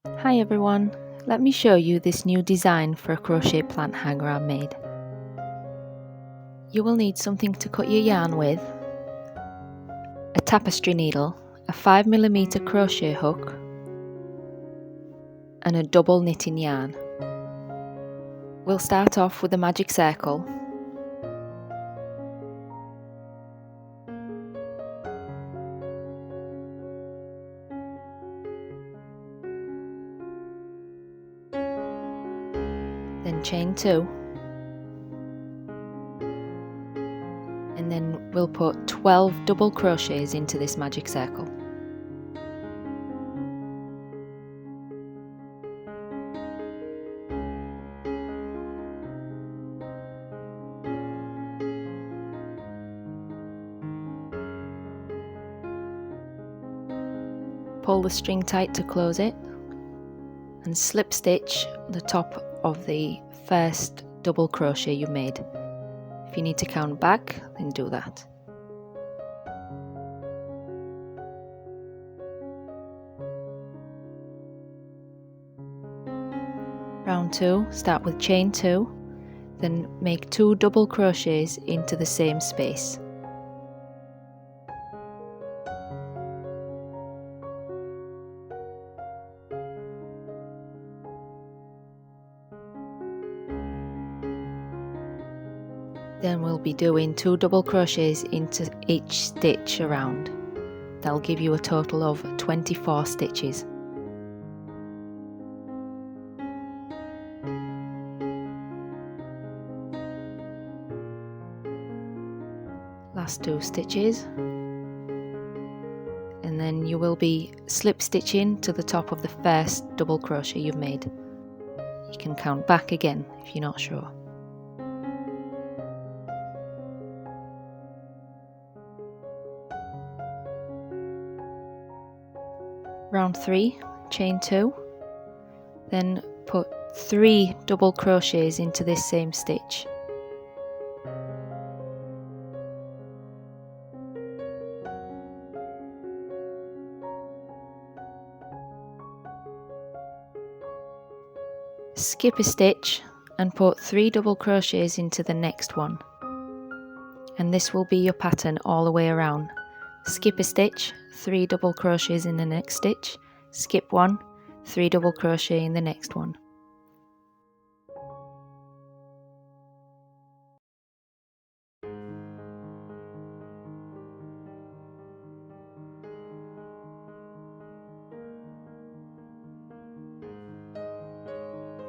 Hi everyone, let me show you this new design for a crochet plant hanger I made. You will need something to cut your yarn with, a tapestry needle, a 5mm crochet hook and a double knitting yarn. We'll start off with a magic circle. Then chain 2. And then we'll put 12 double crochets into this magic circle. Pull the string tight to close it and slip stitch the top of the first double crochet you made. If you need to count back, then do that. Round 2, start with chain 2, then make 2 double crochets into the same space. Then we'll be doing 2 double crochets into each stitch around. That'll give you a total of 24 stitches. Last 2 stitches, and then you will be slip stitching to the top of the first double crochet you've made. You can count back again if you're not sure. Round 3, chain 2, then put 3 double crochets into this same stitch. Skip a stitch and put 3 double crochets into the next one, and this will be your pattern all the way around. Skip a stitch, 3 double crochets in the next stitch, skip 1, 3 double crochet in the next one.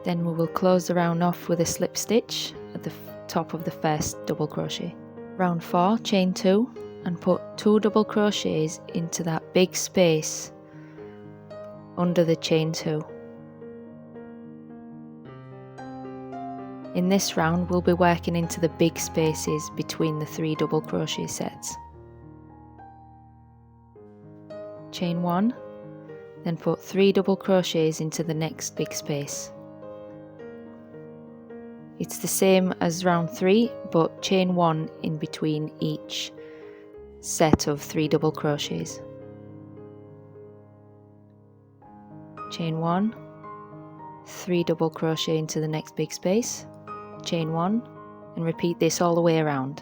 Then we will close the round off with a slip stitch at the top of the first double crochet. Round 4, chain 2 and put 2 double crochets into that big space under the chain 2. In this round we'll be working into the big spaces between the 3 double crochet sets. Chain 1, then put 3 double crochets into the next big space. It's the same as round 3, but chain 1 in between each set of 3 double crochets. Chain 1, 3 double crochet into the next big space, chain 1, and repeat this all the way around.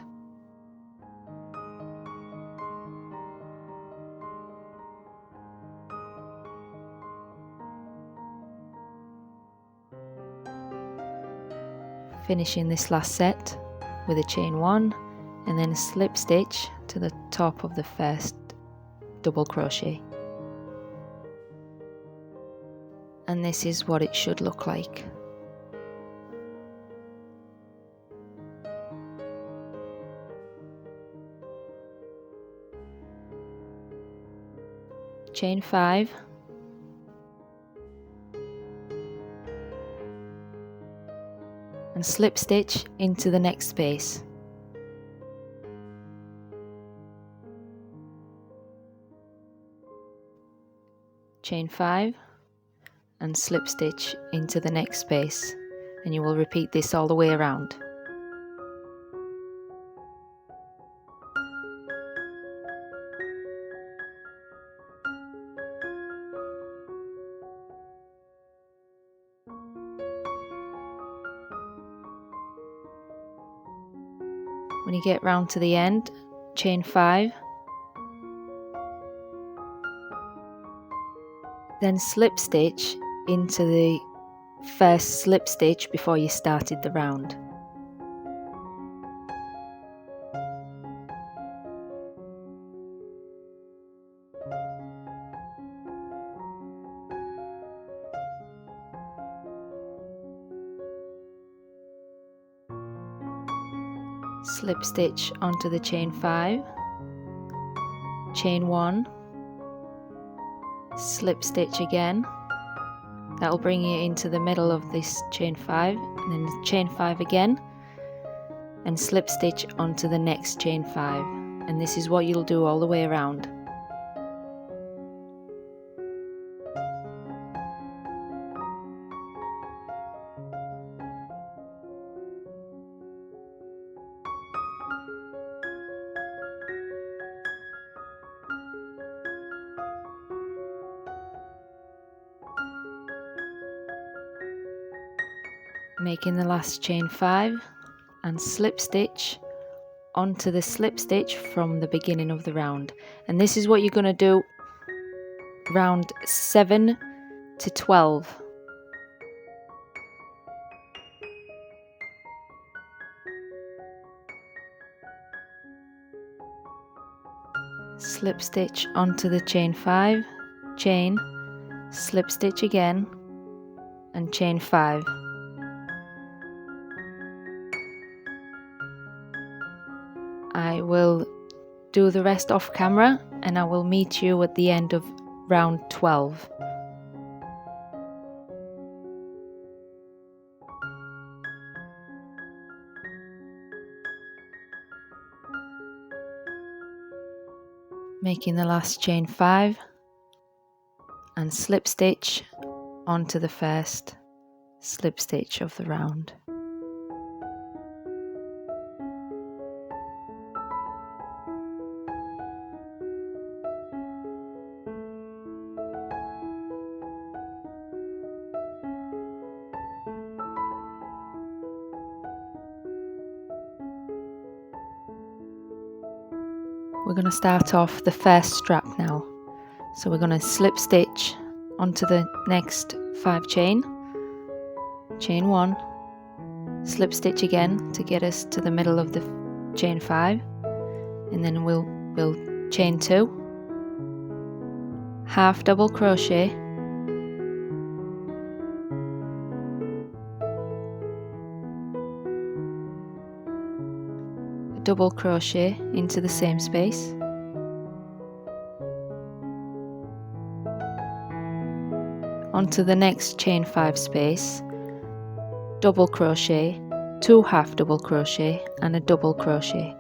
Finishing this last set with a chain 1 and then a slip stitch to the top of the first double crochet. And this is what it should look like. Chain 5, and slip stitch into the next space. Chain 5 and slip stitch into the next space, and you will repeat this all the way around. When you get round to the end, chain 5, then slip stitch into the first slip stitch before you started the round. Slip stitch onto the chain 5, chain 1, slip stitch again. That will bring you into the middle of this chain 5, and then chain 5 again, and slip stitch onto the next chain 5, and this is what you'll do all the way around. Making the last chain 5 and slip stitch onto the slip stitch from the beginning of the round, and this is what you're going to do round 7 to 12. Slip stitch onto the chain 5, chain, slip stitch again, and chain 5. I will do the rest off camera, and I will meet you at the end of round 12. Making the last chain 5 and slip stitch onto the first slip stitch of the round. We're going to start off the first strap now. So we're going to slip stitch onto the next 5 chain, chain 1, slip stitch again to get us to the middle of the chain 5, and then we'll chain 2, half double crochet, double crochet into the same space, onto the next chain 5 space, double crochet, 2 half double crochet and a double crochet.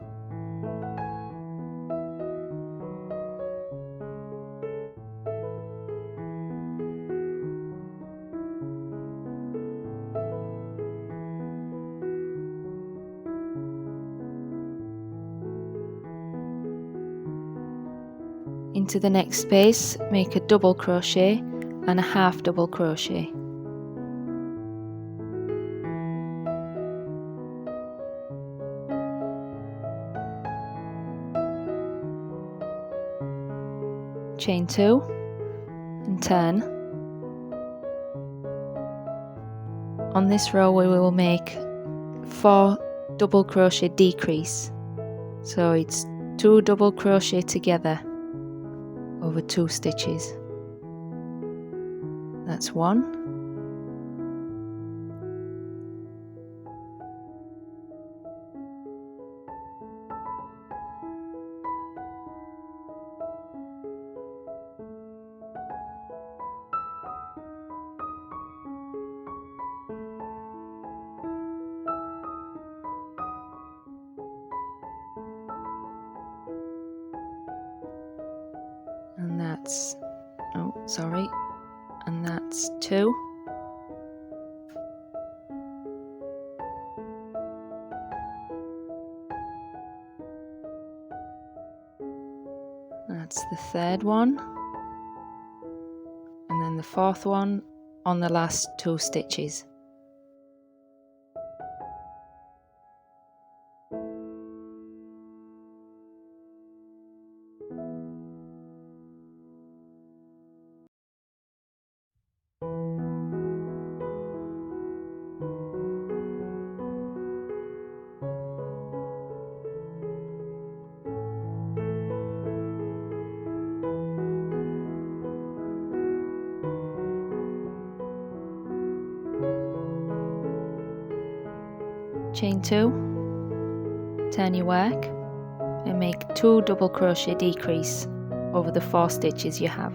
Into the next space, make a double crochet and a half double crochet. Chain 2 and turn. On this row we will make 4 double crochet decrease, so it's 2 double crochet together over 2 stitches. That's 1, and that's, oh sorry, and that's 2, that's the third one, and then the fourth one on the last 2 stitches. chain 2, turn your work and make 2 double crochet decrease over the 4 stitches you have.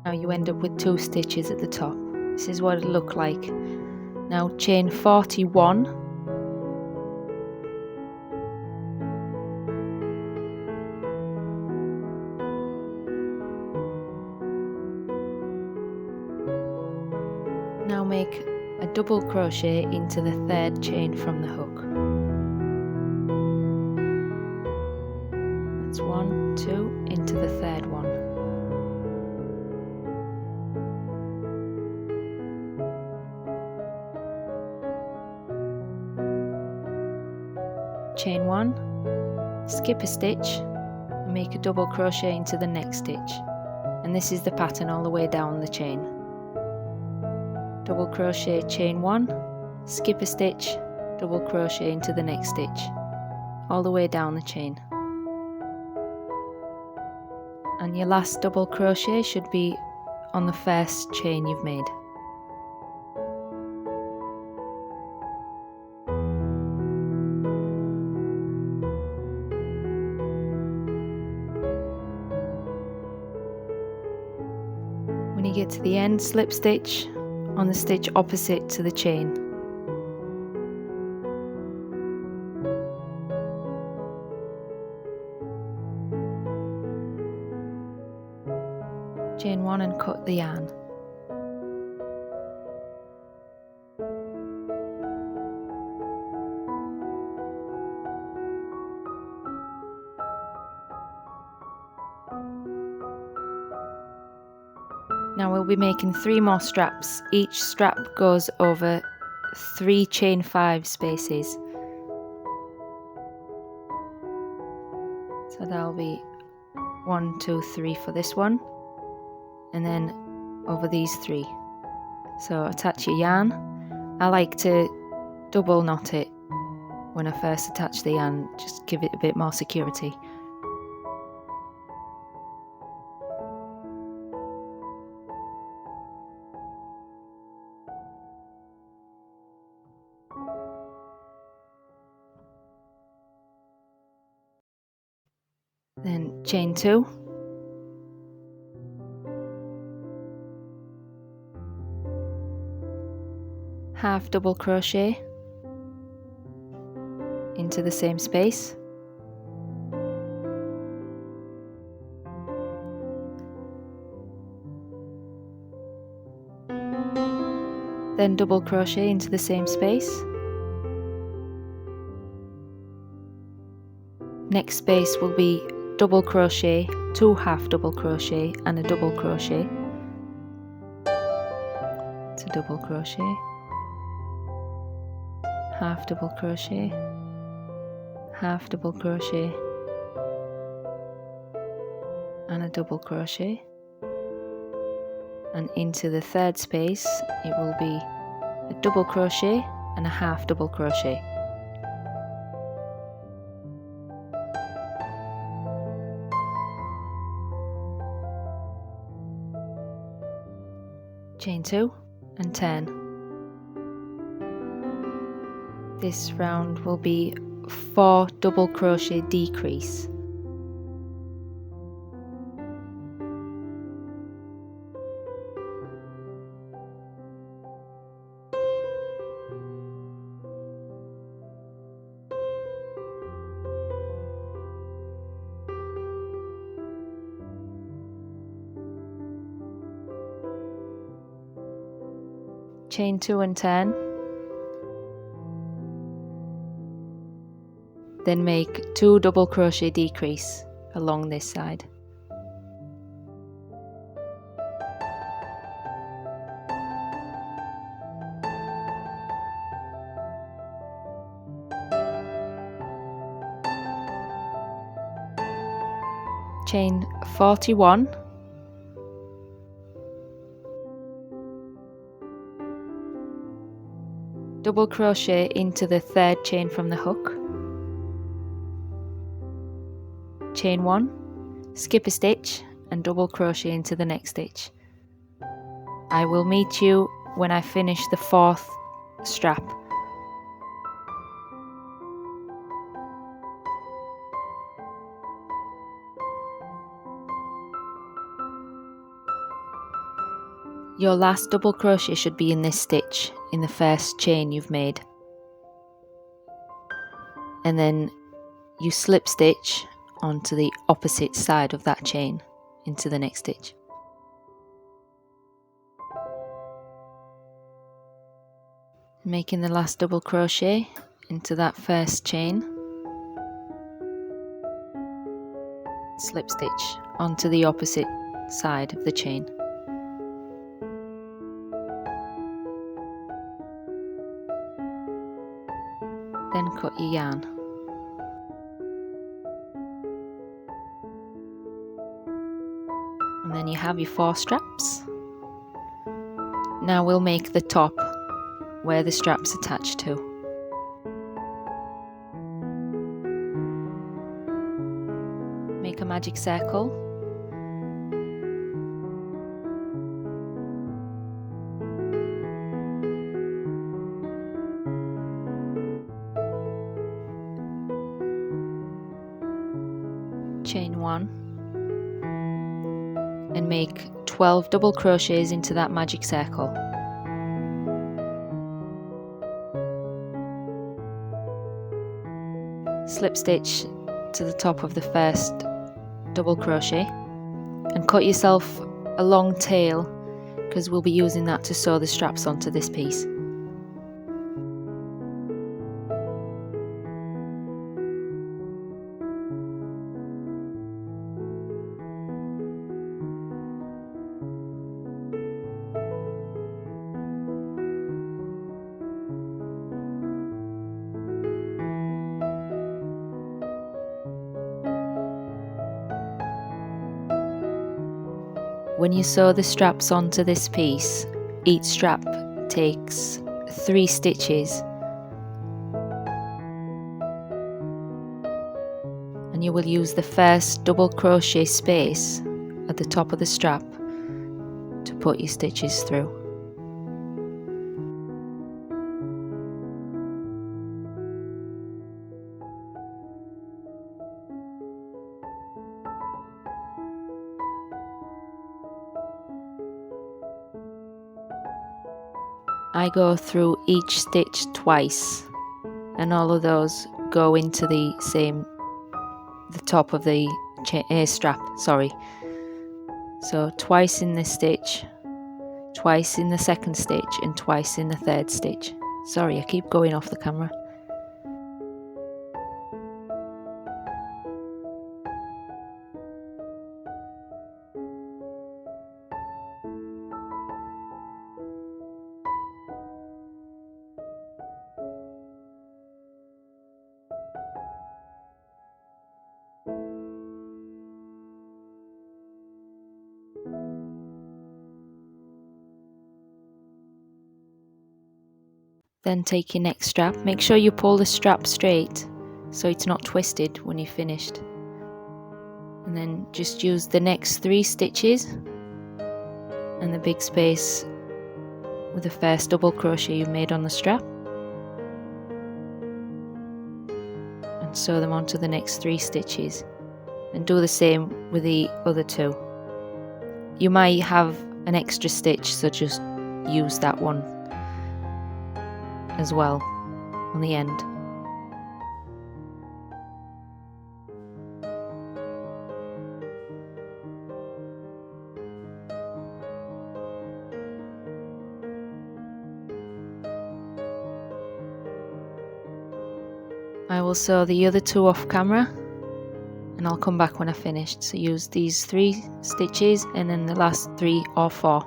Now you end up with 2 stitches at the top. This is what it'll look like. Now chain 41, now make a double crochet into the 3rd chain from the hook. That's 1, 2, into the 3rd one. Chain 1, skip a stitch and make a double crochet into the next stitch, and this is the pattern all the way down the chain. Double crochet, chain 1, skip a stitch, double crochet into the next stitch, all the way down the chain. And your last double crochet should be on the first chain you've made. When you get to the end, slip stitch on the stitch opposite to the chain. Chain 1 and cut the yarn. Now we'll be making 3 more straps. Each strap goes over 3 chain 5 spaces. So that'll be 1, 2, 3 for this one, and then over these 3. So attach your yarn. I like to double knot it when I first attach the yarn, just give it a bit more security. Then chain 2, half double crochet into the same space, then double crochet into the same space. Next space will be double crochet, 2 half double crochet and a double crochet. It's a double crochet, half double crochet, half double crochet and a double crochet, and into the 3rd space it will be a double crochet and a half double crochet. Chain 2 and turn. This round will be 4 double crochet decrease. Chain 2 and turn, then make 2 double crochet decrease along this side. Chain 41, double crochet into the third chain from the hook, chain 1, skip a stitch and double crochet into the next stitch. I will meet you when I finish the 4th strap. Your last double crochet should be in this stitch, in the first chain you've made. And then you slip stitch onto the opposite side of that chain into the next stitch. Making the last double crochet into that first chain, slip stitch onto the opposite side of the chain. Then cut your yarn. And then you have your 4 straps. Now we'll make the top where the strap's attached to. Make a magic circle. Chain 1 and make 12 double crochets into that magic circle. Slip stitch to the top of the first double crochet and cut yourself a long tail because we'll be using that to sew the straps onto this piece. When you sew the straps onto this piece, each strap takes 3 stitches, and you will use the first double crochet space at the top of the strap to put your stitches through. I go through each stitch twice, and all of those go into the top of the strap, sorry. So twice in this stitch, twice in the second stitch, and twice in the third stitch. Sorry, I keep going off the camera. Then take your next strap. Make sure you pull the strap straight so it's not twisted when you're finished. And then just use the next 3 stitches and the big space with the first double crochet you made on the strap, and sew them onto the next 3 stitches, and do the same with the other 2. You might have an extra stitch, so just use that one as well on the end. I will sew the other 2 off camera and I'll come back when I've finished. So use these 3 stitches and then the last 3 or 4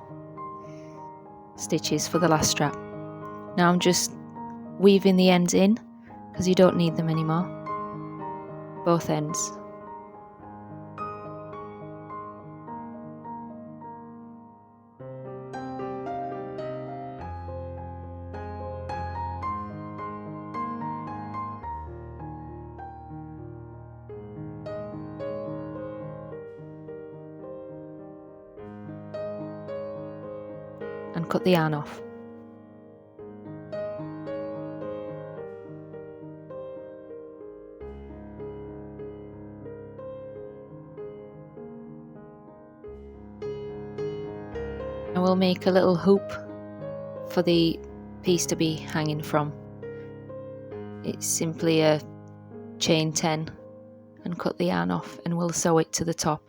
stitches for the last strap. Now I'm just weaving the ends in because you don't need them anymore, both ends. and cut the yarn off. And we'll make a little hoop for the piece to be hanging from. It's simply a chain 10 and cut the yarn off, and we'll sew it to the top.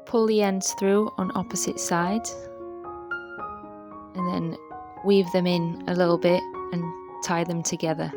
Pull the ends through on opposite sides and then weave them in a little bit and tie them together.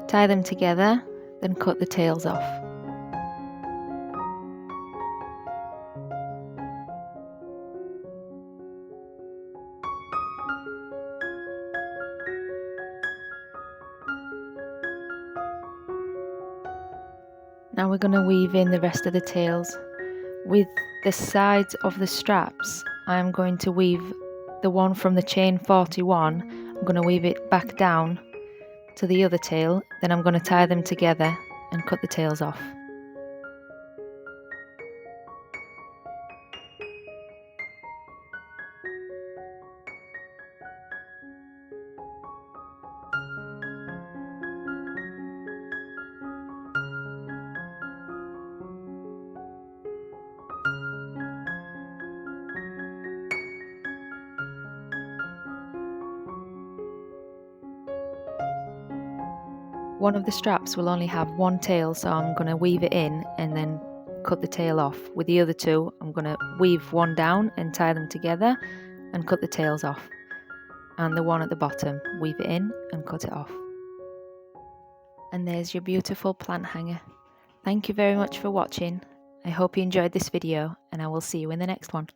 Tie them together, then cut the tails off. Now we're going to weave in the rest of the tails. With the sides of the straps, I'm going to weave the one from the chain 41. I'm going to weave it back down to the other tail, then I'm going to tie them together and cut the tails off. One of the straps will only have one tail, so I'm going to weave it in and then cut the tail off. With the other two, I'm going to weave one down and tie them together and cut the tails off. And the one at the bottom, weave it in and cut it off. And there's your beautiful plant hanger. Thank you very much for watching. I hope you enjoyed this video, and I will see you in the next one.